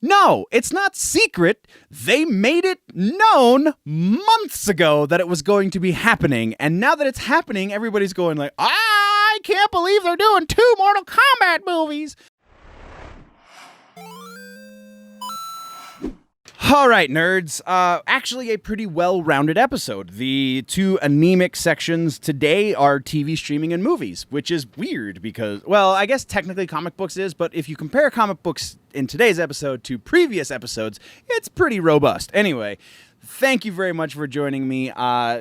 No, it's not secret. They made it known months ago that it was going to be happening. And now that it's happening, everybody's going like, I can't believe they're doing 2 Mortal Kombat movies. All right, nerds. Actually, a pretty well-rounded episode. The 2 anemic sections today are TV streaming and movies, which is weird because, well, I guess technically comic books is, but if you compare comic books in today's episode to previous episodes, it's pretty robust. Anyway, thank you very much for joining me.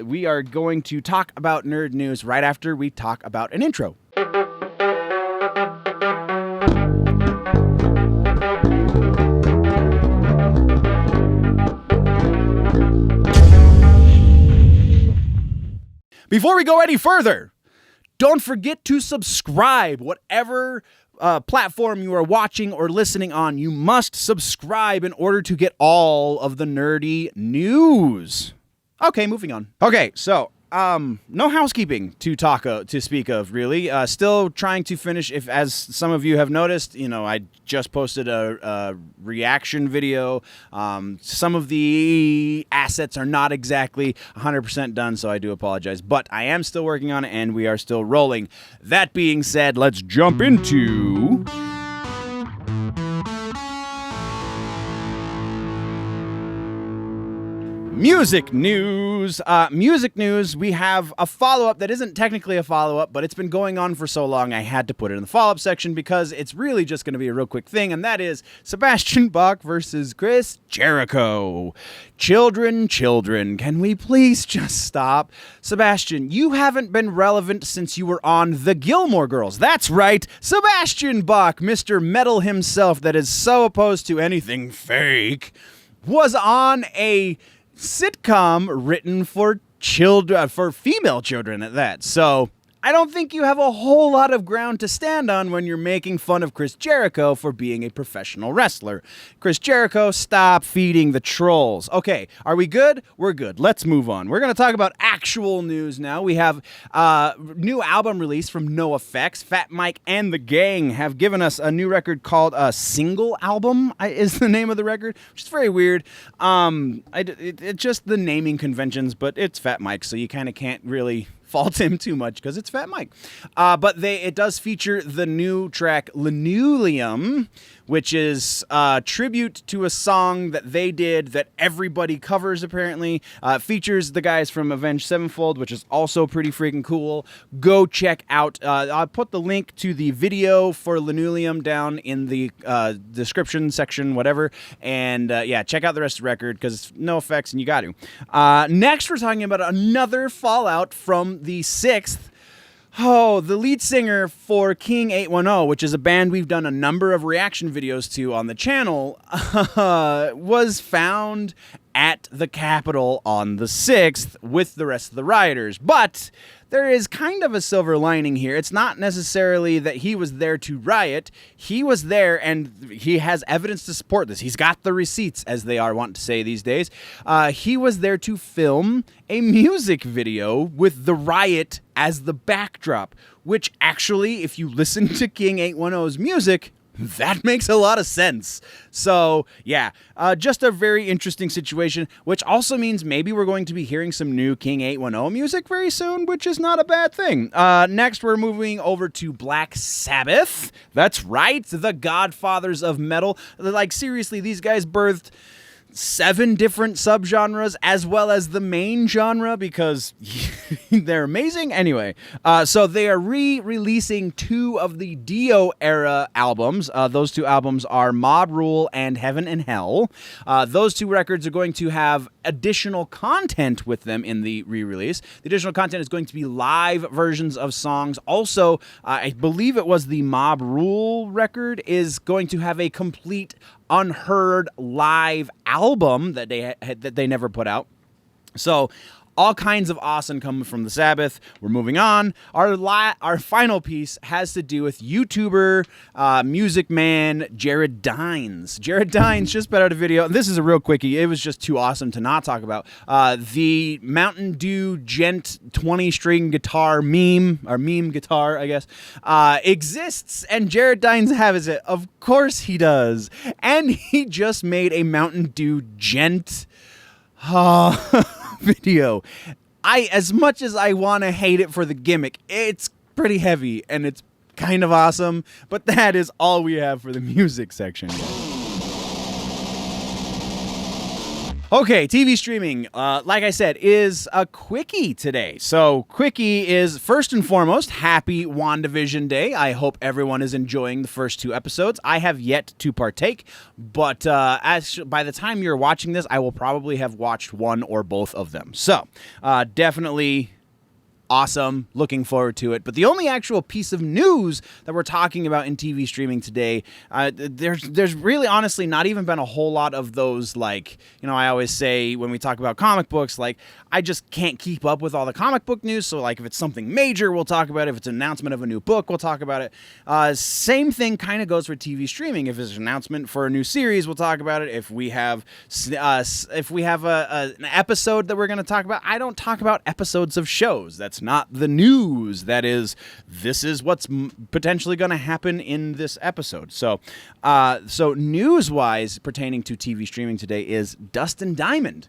We are going to talk about nerd news right after we talk about an intro. Before we go any further, don't forget to subscribe. Whatever platform you are watching or listening on, you must subscribe in order to get all of the nerdy news. Okay, moving on. Okay, so no housekeeping to speak of, really. Still trying to finish, as some of you have noticed, I just posted a reaction video. Some of the assets are not exactly 100% done, so I do apologize. But I am still working on it, and we are still rolling. That being said, let's jump into music news. We have a follow-up that isn't technically a follow-up, but it's been going on for so long I had to put it in the follow-up section because it's really just going to be a real quick thing, and that is Sebastian Bach versus Chris Jericho. Children, can we please just stop? Sebastian, you haven't been relevant since you were on The Gilmore Girls. That's right, Sebastian Bach, Mr. Metal himself that is so opposed to anything fake, was on a sitcom written for children, for female children at that. So I don't think you have a whole lot of ground to stand on when you're making fun of Chris Jericho for being a professional wrestler. Chris Jericho, stop feeding the trolls. Okay, are we good? We're good. Let's move on. We're going to talk about actual news now. We have a new album release from NoFX. Fat Mike and the gang have given us a new record called Single Album is the name of the record, which is very weird. It's just the naming conventions, but it's Fat Mike, so you kind of can't really fault him too much because it's Fat Mike. But it does feature the new track Linewleum, which is a tribute to a song that they did that everybody covers apparently. It features the guys from Avenged Sevenfold, which is also pretty freaking cool. Go check out. I'll put the link to the video for Linewleum down in the description section, whatever. And yeah, check out the rest of the record because it's NoFX and you got to. Next, we're talking about another fallout from the 6th. Oh, the lead singer for King 810, which is a band we've done a number of reaction videos to on the channel, was found at the Capitol on the 6th with the rest of the rioters. But there is kind of a silver lining here. It's not necessarily that he was there to riot. He was there, and he has evidence to support this. He's got the receipts, as they are wont to say these days. He was there to film a music video with the riot as the backdrop, which actually, if you listen to King 810's music, that makes a lot of sense. So, yeah, just a very interesting situation, which also means maybe we're going to be hearing some new King 810 music very soon, which is not a bad thing. Next, we're moving over to Black Sabbath. That's right, the godfathers of metal. Like, seriously, these guys birthed 7 different subgenres as well as the main genre because they're amazing. Anyway, so they are re-releasing 2 of the Dio era albums. Those 2 albums are Mob Rule and Heaven and Hell. Those 2 records are going to have additional content with them in the re-release. The additional content is going to be live versions of songs. Also, I believe it was the Mob Rule record is going to have a complete unheard live album that they never put out. So all kinds of awesome coming from the Sabbath. We're moving on. Our final piece has to do with YouTuber, music man, Jared Dines. Jared Dines just put out a video. This is a real quickie. It was just too awesome to not talk about. The Mountain Dew Gent 20-string guitar meme, or meme guitar, I guess, exists, and Jared Dines has it. Of course he does. And he just made a Mountain Dew Gent video. As much as I want to hate it for the gimmick, it's pretty heavy and it's kind of awesome, but that is all we have for the music section. Okay, TV streaming, like I said, is a quickie today. So, quickie is, first and foremost, happy WandaVision Day. I hope everyone is enjoying the first 2 episodes. I have yet to partake, but by the time you're watching this, I will probably have watched one or both of them. So, definitely awesome. Looking forward to it. But the only actual piece of news that we're talking about in TV streaming today, there's really honestly not even been a whole lot of those, like, you know, I always say when we talk about comic books, like, I just can't keep up with all the comic book news. So, like, if it's something major, we'll talk about it. If it's an announcement of a new book, we'll talk about it. Same thing kind of goes for TV streaming. If it's an announcement for a new series, we'll talk about it. If we have an episode that we're going to talk about, I don't talk about episodes of shows. That's not the news. This is what's potentially going to happen in this episode. So news-wise pertaining to TV streaming today is Dustin Diamond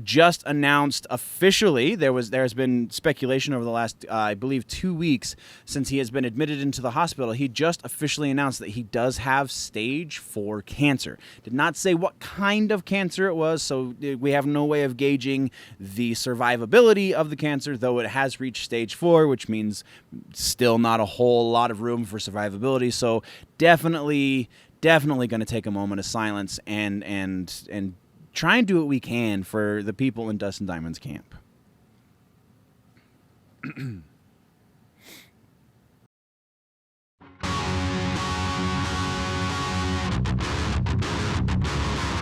just announced officially. There has been speculation over the last, I believe, 2 weeks since he has been admitted into the hospital. He just officially announced that he does have stage 4 cancer. Did not say what kind of cancer it was, so we have no way of gauging the survivability of the cancer, though it has reached stage 4, which means still not a whole lot of room for survivability. So definitely going to take a moment of silence and try and do what we can for the people in Dustin Diamond's camp.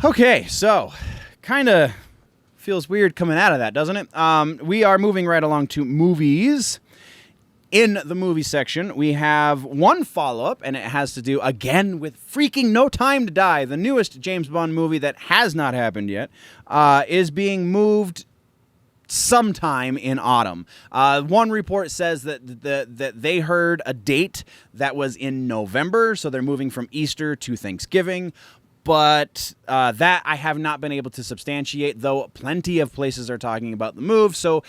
Okay, so kind of feels weird coming out of that, doesn't it? We are moving right along to movies. In the movie section, we have one follow-up, and it has to do, again, with freaking No Time to Die. The newest James Bond movie that has not happened yet is being moved sometime in autumn. One report says that they heard a date that was in November, so they're moving from Easter to Thanksgiving. But that I have not been able to substantiate, though plenty of places are talking about the move. So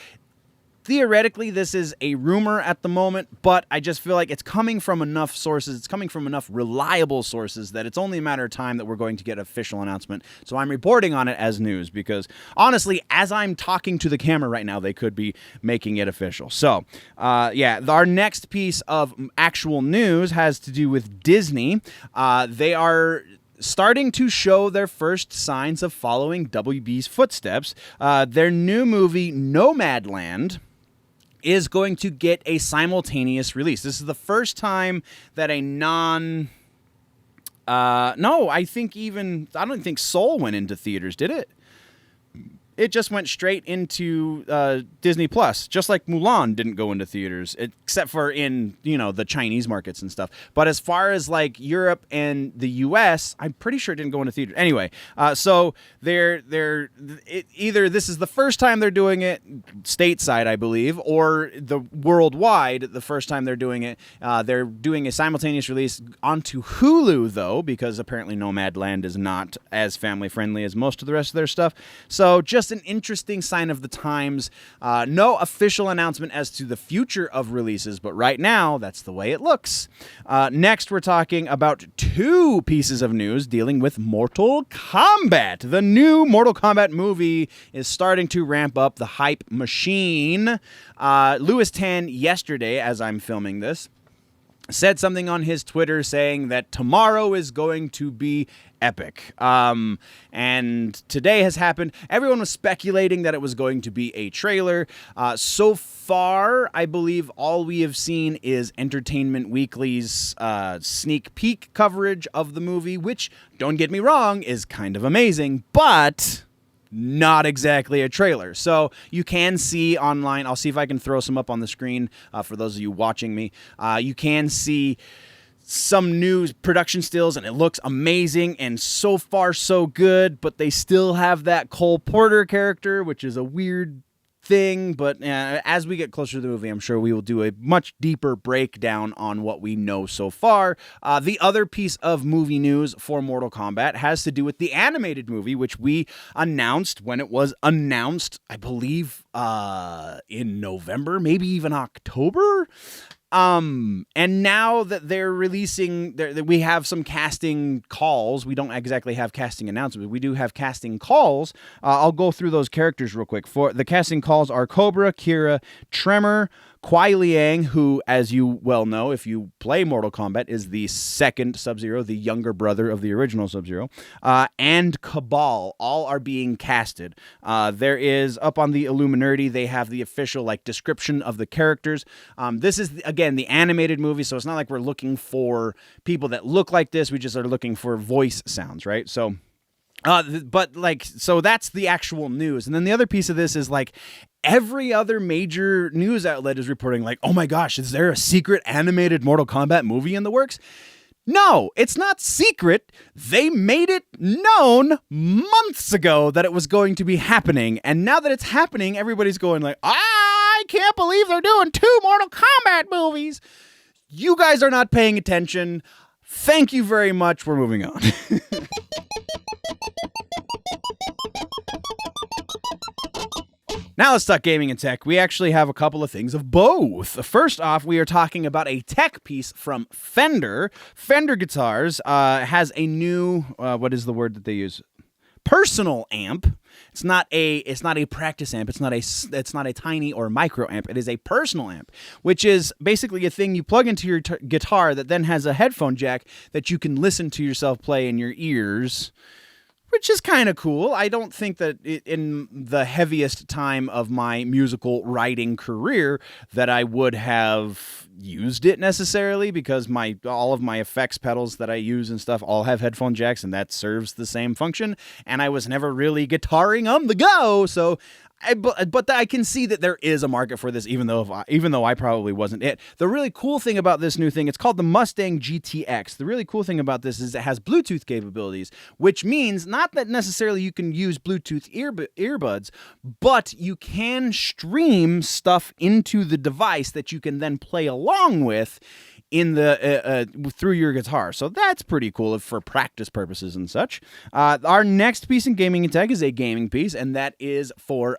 theoretically, this is a rumor at the moment, but I just feel like it's coming from enough sources, it's coming from enough reliable sources that it's only a matter of time that we're going to get an official announcement. So I'm reporting on it as news because, honestly, as I'm talking to the camera right now, they could be making it official. So, our next piece of actual news has to do with Disney. They are starting to show their first signs of following WB's footsteps. Their new movie, Nomadland, is going to get a simultaneous release. This is the first time that a I don't think Soul went into theaters, did it? It just went straight into Disney Plus, just like Mulan didn't go into theaters, except for in, the Chinese markets and stuff. But as far as like Europe and the US, I'm pretty sure it didn't go into theaters. Anyway, so either this is the first time they're doing it stateside, I believe, or the worldwide, the first time they're doing it. They're doing a simultaneous release onto Hulu, though, because apparently Nomadland is not as family friendly as most of the rest of their stuff. So just an interesting sign of the times. No official announcement as to the future of releases, but right now, that's the way it looks. Next, we're talking about 2 pieces of news dealing with Mortal Kombat. The new Mortal Kombat movie is starting to ramp up the hype machine. Louis Tan, yesterday, as I'm filming this, said something on his Twitter saying that tomorrow is going to be epic. And today has happened. Everyone was speculating that it was going to be a trailer. So far, I believe all we have seen is Entertainment Weekly's sneak peek coverage of the movie, which, don't get me wrong, is kind of amazing, but not exactly a trailer. So you can see online, I'll see if I can throw some up on the screen for those of you watching me. You can see some new production stills, and it looks amazing, and so far so good, but they still have that Cole Porter character, which is a weird thing, but as we get closer to the movie, I'm sure we will do a much deeper breakdown on what we know so far. The other piece of movie news for Mortal Kombat has to do with the animated movie, which we announced when it was announced, I believe, in November, maybe even October. And now that they're releasing, that we have some casting calls. We don't exactly have casting announcements. We do have casting calls. I'll go through those characters real quick. For the casting calls are Cobra, Kira, Tremor, Kuai Liang, who, as you well know, if you play Mortal Kombat, is the second Sub-Zero, the younger brother of the original Sub-Zero, and Cabal. All are being casted. There is, up on the Illuminati, they have the official description of the characters. This is, again, the animated movie, so it's not like we're looking for people that look like this. We just are looking for voice sounds, right? So... so that's the actual news. And then the other piece of this is every other major news outlet is reporting oh my gosh, is there a secret animated Mortal Kombat movie in the works? No, it's not secret. They made it known months ago that it was going to be happening. And now that it's happening, everybody's going I can't believe they're doing 2 Mortal Kombat movies. You guys are not paying attention. Thank you very much. We're moving on. Now let's talk gaming and tech. We actually have a couple of things of both. First off, we are talking about a tech piece from Fender. Fender Guitars has a new, what is the word that they use? Personal amp. It's not a practice amp. It's not a tiny or micro amp. It is a personal amp, which is basically a thing you plug into your guitar that then has a headphone jack that you can listen to yourself play in your ears, which is kind of cool. I don't think that in the heaviest time of my musical writing career that I would have used it necessarily, because all of my effects pedals that I use and stuff all have headphone jacks, and that serves the same function. And I was never really guitaring on the go, so but I can see that there is a market for this, even though I probably wasn't it. The really cool thing about this new thing, it's called the Mustang GTX. The really cool thing about this is it has Bluetooth capabilities, which means not that necessarily you can use Bluetooth earbuds, but you can stream stuff into the device that you can then play along with in the through your guitar. So that's pretty cool for practice purposes and such. Our next piece in gaming and tech is a gaming piece, and that is for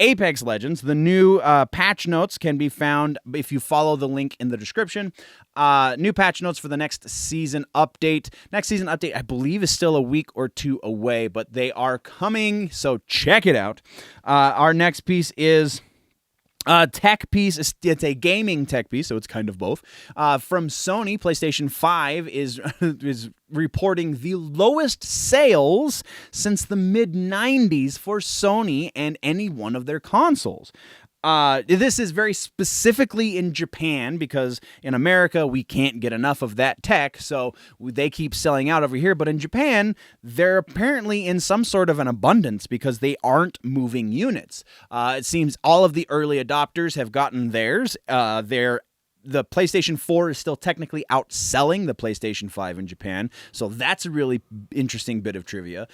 Apex Legends. The new patch notes can be found if you follow the link in the description. New patch notes for the next season update. Next season update, I believe, is still a week or 2 away, but they are coming, so check it out. Our next piece is tech piece. It's a gaming tech piece, so it's kind of both. From Sony, PlayStation 5 is reporting the lowest sales since the mid-90s for Sony and any one of their consoles. This is very specifically in Japan, because in America we can't get enough of that tech, so they keep selling out over here. But in Japan, they're apparently in some sort of an abundance because they aren't moving units. It seems all of the early adopters have gotten theirs. The PlayStation 4 is still technically outselling the PlayStation 5 in Japan, so that's a really interesting bit of trivia.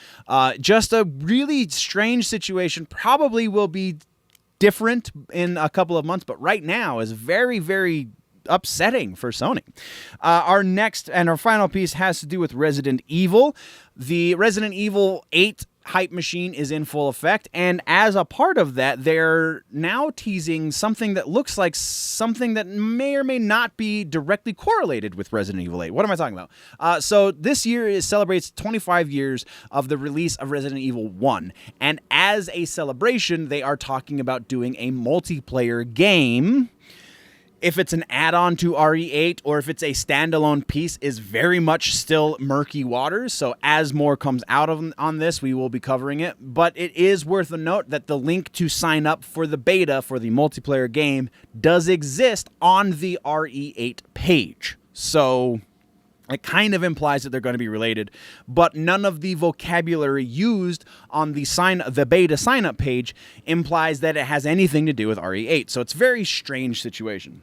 Just a really strange situation. Probably will be different in a couple of months, but right now is very, very upsetting for Sony. Our next and our final piece has to do with Resident Evil. The Resident Evil 8 hype machine is in full effect, and as a part of that, they're now teasing something that looks like something that may or may not be directly correlated with Resident Evil 8. What am I talking about? So this year celebrates 25 years of the release of Resident Evil 1, and as a celebration, they are talking about doing a multiplayer game. If it's an add-on to RE8 or if it's a standalone piece is very much still murky waters. So as more comes out on this, we will be covering it. But it is worth a note that the link to sign up for the beta for the multiplayer game does exist on the RE8 page. So It kind of implies that they're going to be related, but none of the vocabulary used on the beta sign-up page implies that it has anything to do with RE8. So it's a very strange situation.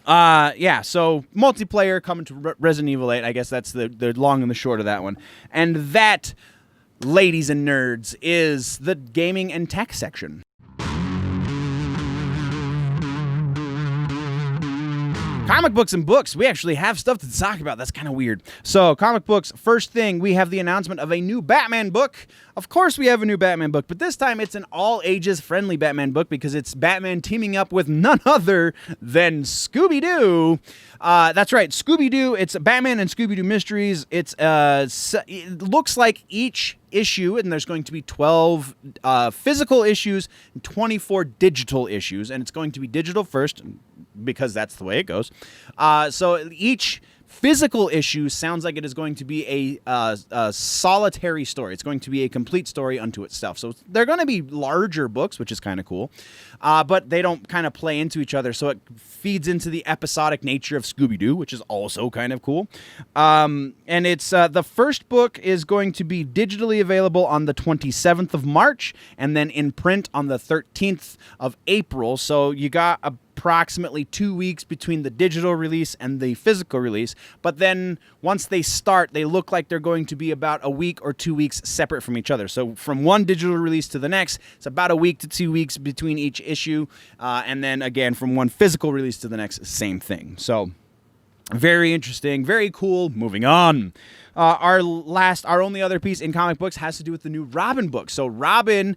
So multiplayer coming to Resident Evil 8. I guess that's the long and the short of that one. And that, ladies and nerds, is the gaming and tech section. Comic books and books. We actually have stuff to talk about. That's kind of weird. So, comic books. First thing, we have the announcement of a new Batman book. Of course we have a new Batman book, but this time it's an all-ages friendly Batman book because it's Batman teaming up with none other than Scooby-Doo. That's right, Scooby-Doo. It's Batman and Scooby-Doo Mysteries. It looks like each issue, and there's going to be 12 physical issues and 24 digital issues, and it's going to be digital first because that's the way it goes. So each physical issue sounds like it is going to be a solitary story. It's going to be a complete story unto itself. So they're going to be larger books, which is kind of cool, but they don't kind of play into each other. So it feeds into the episodic nature of Scooby-Doo, which is also kind of cool. And it's the first book is going to be digitally available on the 27th of March and then in print on the 13th of April. So you got approximately 2 weeks between the digital release and the physical release, but then once they start, they look like they're going to be about a week or 2 weeks separate from each other. So from one digital release to the next, it's about a week to 2 weeks between each issue, and then again from one physical release to the next, same thing. So very interesting, very cool. Moving on. Our only other piece in comic books has to do with the new Robin book. So Robin,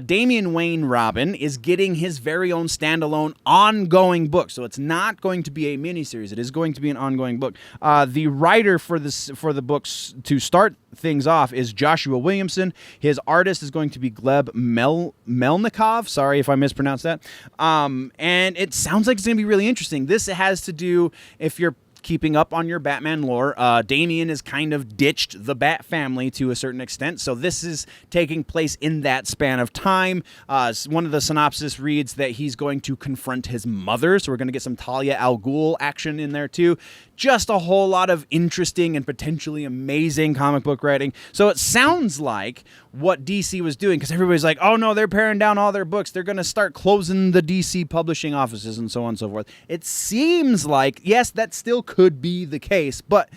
Damian Wayne Robin, is getting his very own standalone ongoing book. So it's not going to be a miniseries. It is going to be an ongoing book. The writer for the books to start things off is Joshua Williamson. His artist is going to be Gleb Melnikov. Sorry if I mispronounced that. And it sounds like it's going to be really interesting. This has to do, if you're keeping up on your Batman lore, Damian has kind of ditched the Bat family to a certain extent, so this is taking place in that span of time. One of the synopsis reads that he's going to confront his mother, so we're going to get some Talia al Ghul action in there too. Just a whole lot of interesting and potentially amazing comic book writing. So it sounds like what DC was doing, because everybody's like, oh no, they're paring down all their books. They're going to start closing the DC publishing offices and so on and so forth. It seems like, yes, that still could be the case, but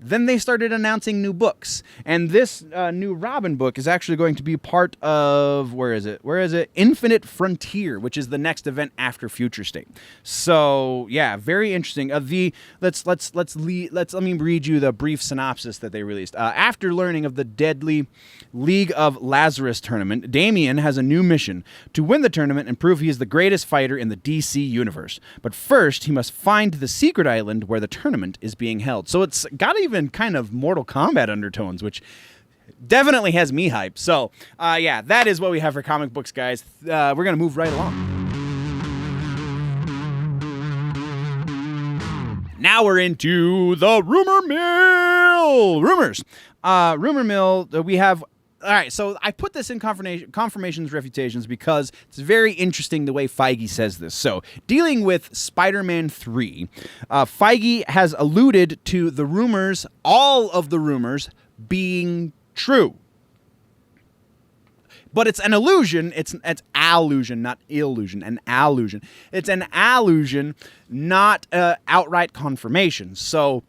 then they started announcing new books. And this new Robin book is actually going to be part of, where is it? Infinite Frontier, which is the next event after Future State. So, yeah, very interesting. Let me read you the brief synopsis that they released. After learning of the deadly League of Lazarus tournament, Damian has a new mission: to win the tournament and prove he is the greatest fighter in the DC universe. But first, he must find the secret island where the tournament is being held. So it's got even kind of Mortal Kombat undertones, which definitely has me hyped. So, yeah, that is what we have for comic books, guys. We're going to move right along. Now we're into the rumor mill. Rumors. Rumor mill, we have... All right, so I put this in confirmations, refutations, because it's very interesting the way Feige says this. So, dealing with Spider-Man 3, Feige has alluded to the rumors, all of the rumors, being true. But it's an illusion. It's allusion, not illusion. An allusion. It's an allusion, not outright confirmation. So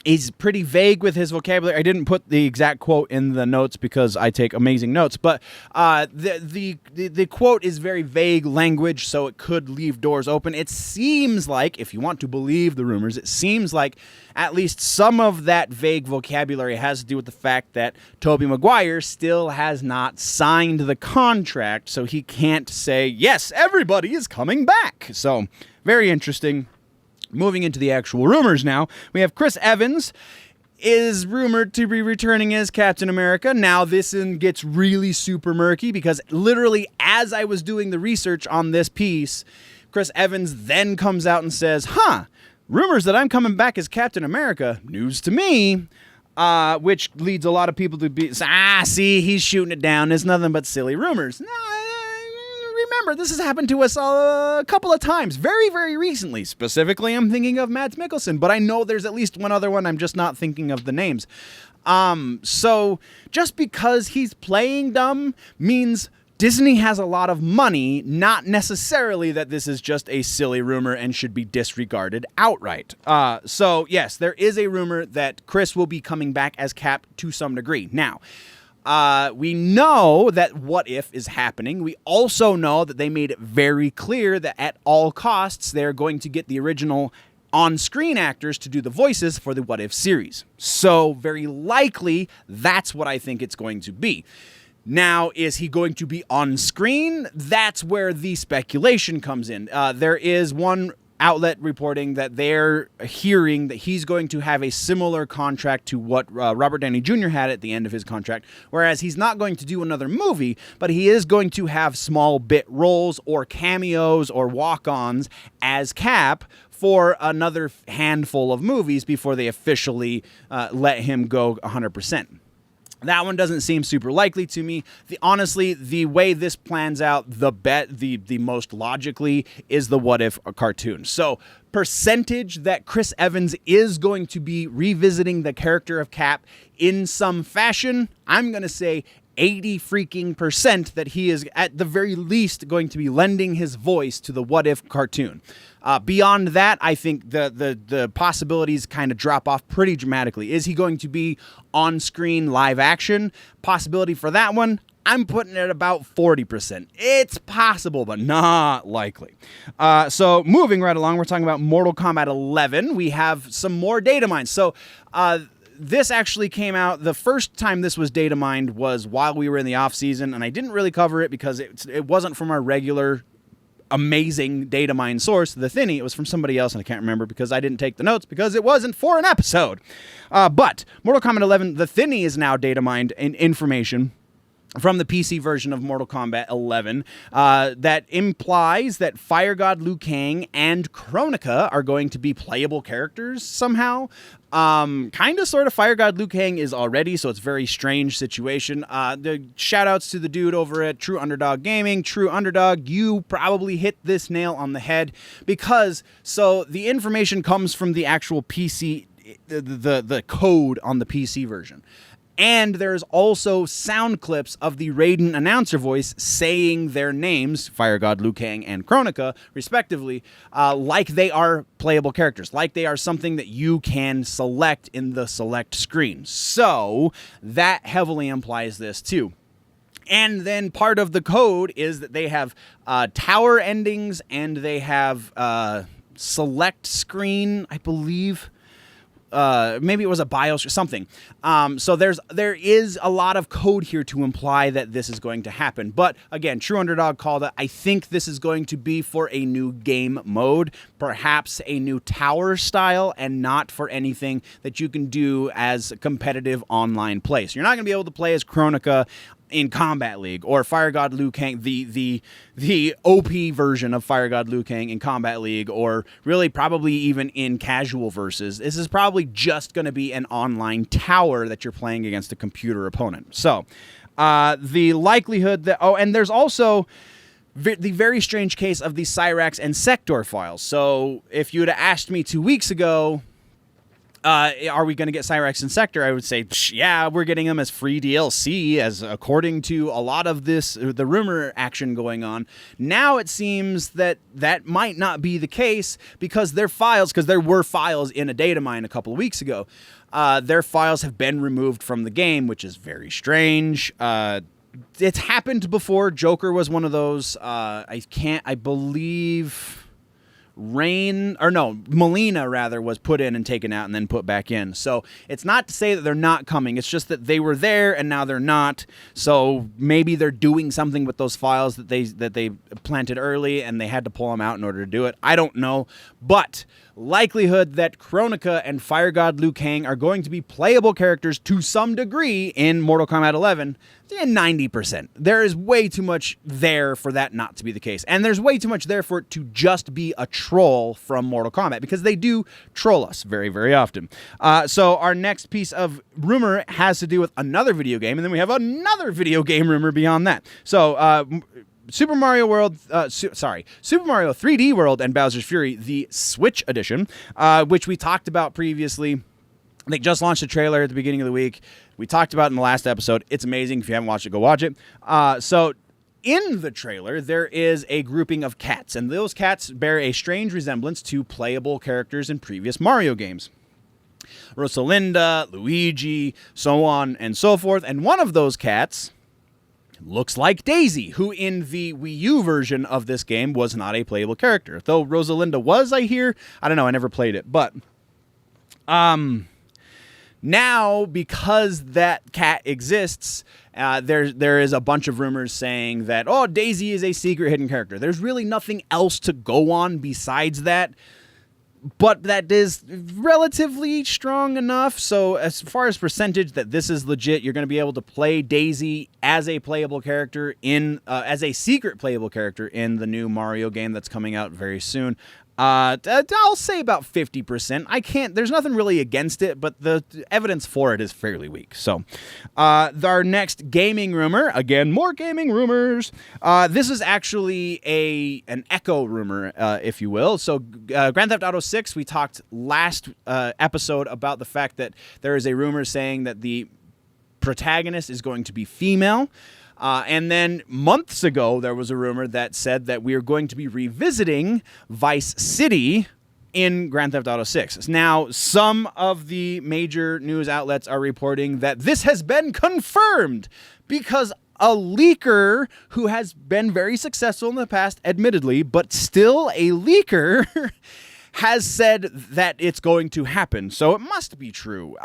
he's pretty vague with his vocabulary. I didn't put the exact quote in the notes because I take amazing notes, but the quote is very vague language, so it could leave doors open. It seems like, if you want to believe the rumors, it seems like at least some of that vague vocabulary has to do with the fact that Tobey Maguire still has not signed the contract, so he can't say, yes, everybody is coming back. So, very interesting. Moving into the actual rumors now, we have Chris Evans is rumored to be returning as Captain America. Now, this gets really super murky because literally as I was doing the research on this piece, Chris Evans then comes out and says, rumors that I'm coming back as Captain America, news to me, which leads a lot of people to be, see, he's shooting it down. It's nothing but silly rumors. No, remember, this has happened to us a couple of times, very, very recently. Specifically, I'm thinking of Mads Mikkelsen, but I know there's at least one other one. I'm just not thinking of the names. So just because he's playing dumb means Disney has a lot of money, not necessarily that this is just a silly rumor and should be disregarded outright. So yes, there is a rumor that Chris will be coming back as Cap to some degree. Now, we know that What If is happening. We also know that they made it very clear that at all costs, they're going to get the original on-screen actors to do the voices for the What If series. So very likely, that's what I think it's going to be. Now, is he going to be on screen? That's where the speculation comes in. There is one outlet reporting that they're hearing that he's going to have a similar contract to what Robert Downey Jr. had at the end of his contract, whereas he's not going to do another movie, but he is going to have small bit roles or cameos or walk-ons as Cap for another handful of movies before they officially let him go 100%. That one doesn't seem super likely to me. Honestly, the way this plans out, the most logically is the What If cartoon. So, percentage that Chris Evans is going to be revisiting the character of Cap in some fashion, I'm going to say 80% that he is at the very least going to be lending his voice to the What If cartoon. Beyond that, I think the possibilities kind of drop off pretty dramatically. Is he going to be on-screen live action? Possibility for that one, I'm putting it about 40%. It's possible, but not likely. So moving right along, we're talking about Mortal Kombat 11. We have some more data mines. So this actually came out, the first time this was data mined was while we were in the off season, and I didn't really cover it because it wasn't from our regular amazing data mine source, the Thinny. It was from somebody else, and I can't remember because I didn't take the notes because it wasn't for an episode. But Mortal Kombat 11, the Thinny is now data mined in information from the PC version of Mortal Kombat 11 that implies that Fire God Liu Kang and Kronika are going to be playable characters somehow. Kind of sort of Fire God Liu Kang is already, so it's a very strange situation. The shout outs to the dude over at True Underdog Gaming. True Underdog, you probably hit this nail on the head because so the information comes from the actual PC, the code on the PC version. And there's also sound clips of the Raiden announcer voice saying their names, Fire God Liu Kang and Kronika, respectively, like they are playable characters, like they are something that you can select in the select screen. So that heavily implies this too. And then part of the code is that they have tower endings and they have select screen, I believe. Maybe it was a BIOS or something. So there is a lot of code here to imply that this is going to happen. But again, True Underdog called it. I think this is going to be for a new game mode, perhaps a new tower style, and not for anything that you can do as competitive online play. So you're not going to be able to play as Kronika in Combat League, or Fire God Liu Kang, the OP version of Fire God Liu Kang in Combat League, or really probably even in casual versus. This is probably just going to be an online tower that you're playing against a computer opponent. So the likelihood that, and there's also the very strange case of the Cyrax and Sector files. So if you would have asked me 2 weeks ago, are we going to get Cyrax and Sector? I would say, yeah, we're getting them as free DLC, as according to a lot of the rumor action going on. Now it seems that might not be the case because their files, because there were files in a data mine a couple of weeks ago, their files have been removed from the game, which is very strange. It's happened before. Joker was one of those. I believe Melina rather was put in and taken out and then put back in. So it's not to say that they're not coming. It's just that they were there and now they're not. So maybe they're doing something with those files that they planted early and they had to pull them out in order to do it. I don't know, but likelihood that Kronika and Fire God Liu Kang are going to be playable characters to some degree in Mortal Kombat 11, 90%. There is way too much there for that not to be the case. And there's way too much there for it to just be a troll from Mortal Kombat, because they do troll us very, very often. So our next piece of rumor has to do with another video game, and then we have another video game rumor beyond that. So Super Mario World, Super Mario 3D World and Bowser's Fury, the Switch edition, which we talked about previously. They just launched a trailer at the beginning of the week. We talked about it in the last episode. It's amazing. If you haven't watched it, go watch it. So in the trailer, there is a grouping of cats, and those cats bear a strange resemblance to playable characters in previous Mario games. Rosalinda, Luigi, so on and so forth. And one of those cats looks like Daisy, who in the Wii U version of this game was not a playable character. Though Rosalinda was, I hear. I don't know, I never played it. But now, because that cat exists, there is a bunch of rumors saying that, oh, Daisy is a secret hidden character. There's really nothing else to go on besides that. But that is relatively strong enough. So as far as percentage that this is legit, you're going to be able to play Daisy as a playable character as a secret playable character in the new Mario game that's coming out very soon. I'll say about 50%. There's nothing really against it, but the evidence for it is fairly weak. So, our next gaming rumor, again, more gaming rumors. This is actually an echo rumor, if you will. So, Grand Theft Auto 6, we talked last episode about the fact that there is a rumor saying that the protagonist is going to be female. And then months ago, there was a rumor that said that we are going to be revisiting Vice City in Grand Theft Auto 6. Now, some of the major news outlets are reporting that this has been confirmed because a leaker who has been very successful in the past, admittedly, but still a leaker, has said that it's going to happen. So it must be true.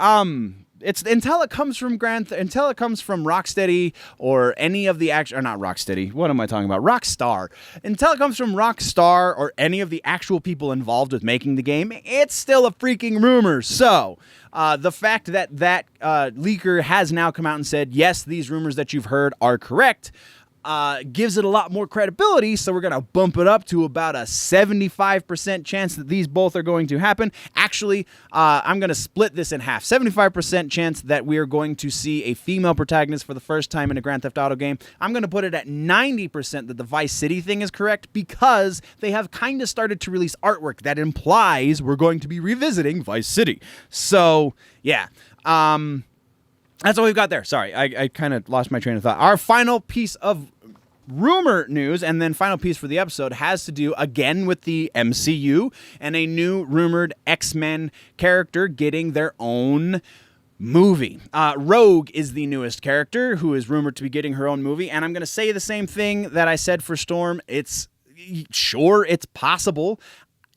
It's until it comes from Rocksteady or any of the not Rocksteady. What am I talking about? Rockstar. Until it comes from Rockstar or any of the actual people involved with making the game, it's still a freaking rumor. So the fact that leaker has now come out and said, yes, these rumors that you've heard are correct, gives it a lot more credibility, so we're going to bump it up to about a 75% chance that these both are going to happen. Actually, I'm going to split this in half. 75% chance that we are going to see a female protagonist for the first time in a Grand Theft Auto game. I'm going to put it at 90% that the Vice City thing is correct because they have kind of started to release artwork that implies we're going to be revisiting Vice City. So, yeah. That's all we've got there. Sorry, I kind of lost my train of thought. Our final piece of rumor news and then final piece for the episode has to do again with the MCU and a new rumored X-Men character getting their own movie. Rogue is the newest character who is rumored to be getting her own movie, and I'm going to say the same thing that I said for Storm. It's possible.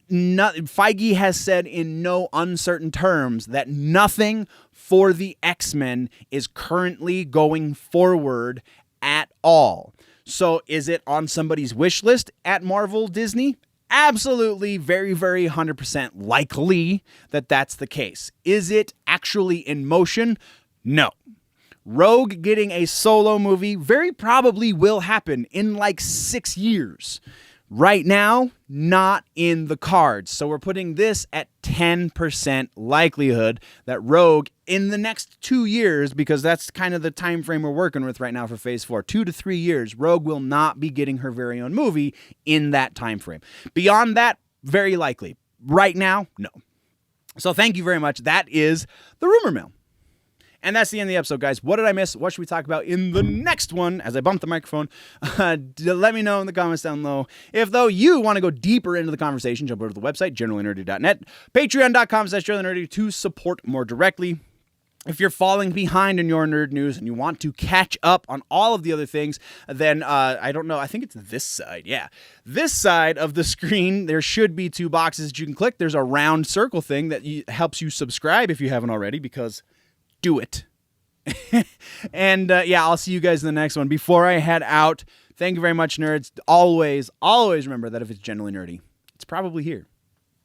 Feige has said in no uncertain terms that nothing for the X-Men is currently going forward at all. So is it on somebody's wish list at Marvel Disney? Absolutely, very, very 100% likely that that's the case. Is it actually in motion? No. Rogue getting a solo movie very probably will happen in like 6 years. Right now, not in the cards. So we're putting this at 10% likelihood that Rogue in the next 2 years, because that's kind of the time frame we're working with right now for Phase 4, 2 to 3 years, Rogue will not be getting her very own movie in that time frame. Beyond that, very likely. Right now, no. So thank you very much. That is the Rumor Mill. And that's the end of the episode, guys. What did I miss? What should we talk about in the next one? As I bump the microphone, let me know in the comments down below. If, though, you want to go deeper into the conversation, jump over to the website, generallynerdy.net, patreon.com/generallynerdy to support more directly. If you're falling behind in your nerd news and you want to catch up on all of the other things, then I don't know. I think it's this side. Yeah. This side of the screen, there should be 2 boxes that you can click. There's a round circle thing that helps you subscribe if you haven't already, because do it. And I'll see you guys in the next one. Before I head out, thank you very much, nerds. Always remember that if it's generally nerdy, it's probably here.